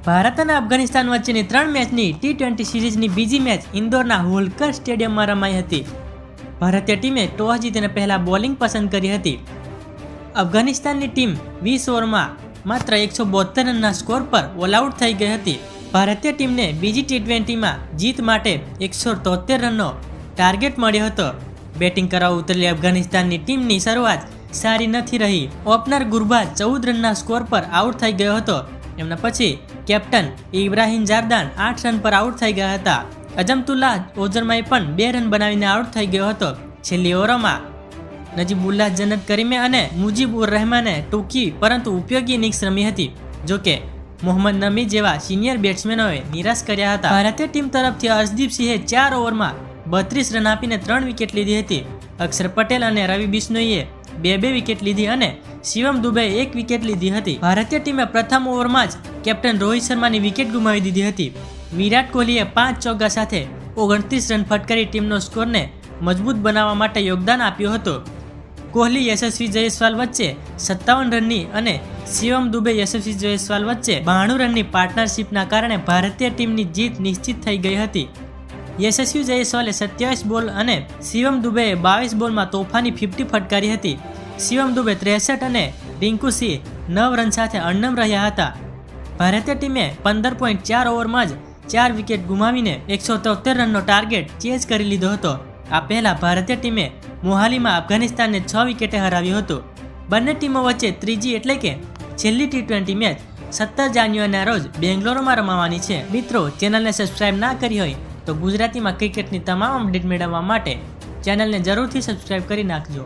ભારત અને અફઘાનિસ્તાન વચ્ચેની 3 મેચની T20 સિરીઝની બીજી મેચ ઇન્દોરના હોલકર સ્ટેડિયમમાં રમાઈ હતી. ભારતીય ટીમે ટોસ જીતીને પહેલા બોલિંગ પસંદ કરી હતી. અફઘાનિસ્તાનની ટીમ 20 ઓવરમાં માત્ર 172 રનના સ્કોર પર ઓલ આઉટ થઈ ગઈ હતી. ભારતીય ટીમને બીજી T20માં જીત માટે 173 રનનો ટાર્ગેટ મળ્યો હતો. બેટિંગ કરવા ઉતરેલી અફઘાનિસ્તાનની ટીમની શરૂઆત સારી નથી રહી. ઓપનર ગુરબાજ 14 રનના સ્કોર પર આઉટ થઈ ગયો હતો. એમના પછી કેપ્ટન ઇબ્રાહિમ જાર્દાન 8 રન પર આઉટ થઈ ગયા હતા. અજમતુલ્લાહ ઓઝરમાએ પણ 2 રન બનાવીને આઉટ થઈ ગયો હતો. છેલ્લી ઓવરોમાં નજીબુલ્લાહ જન્નત કરીમે અને મુજીબ ઉર રહેમાને ટૂંકી પરંતુ ઉપયોગી ઇનિંગ્સ રમી હતી. જોકે મોહમ્મદ નમી જેવા સિનિયર બેટ્સમેનોએ નિરાશ કર્યા હતા. ભારતીય ટીમ તરફથી અર્શદીપ સિંહે 4 ઓવરમાં 32 રન આપીને 3 વિકેટ લીધી હતી. અક્ષર પટેલ અને રવિ બિશ્નોઈએ 2 વિકેટ લીધી અને શિવમ દુબેએ 1 વિકેટ લીધી હતી. ભારતીય ટીમે પ્રથમ ઓવરમાં જ કેપ્ટન રોહિત શર્માની વિકેટ ગુમાવી દીધી હતી. વિરાટ કોહલીએ 5 ચોગ્ગા સાથે 29 રન ફટકારી ટીમનો સ્કોરને મજબૂત બનાવવા માટે યોગદાન આપ્યું હતું. કોહલી યશસ્વી જયસ્વાલ વચ્ચે 57 રનની અને શિવમ દુબે યશસ્વી જયસ્વાલ વચ્ચે 92 રનની પાર્ટનરશિપના કારણે ભારતીય ટીમની જીત નિશ્ચિત થઈ ગઈ હતી. યશસ્વી જયસ્વાલે 27 બોલ અને શિવમ દુબેએ 22 બોલમાં તોફાની 50 ફટકારી હતી. શિવમ દુબે 63 અને રિંકુ સિંહ 9 રન સાથે અણનમ રહ્યા હતા. ભારતીય ટીમે 15.4 ઓવરમાં જ 4 વિકેટ ગુમાવીને 173 રનનો ટાર્ગેટ ચેઝ કરી લીધો હતો. આ પહેલા ભારતીય ટીમે મોહાલીમાં અફઘાનિસ્તાનને 6 વિકેટે હરાવ્યું હતું. બંને ટીમો વચ્ચે ત્રીજી એટલે કે છેલ્લી T20 મેચ 17 જાન્યુઆરીના રોજ બેંગ્લોરમાં રમાવાની છે. મિત્રો, ચેનલને સબસ્ક્રાઇબ ના કરી હોય તો ગુજરાતીમાં ક્રિકેટની તમામ અપડેટ મેળવવા માટે ચેનલને જરૂરથી સબસ્ક્રાઇબ કરી નાખજો.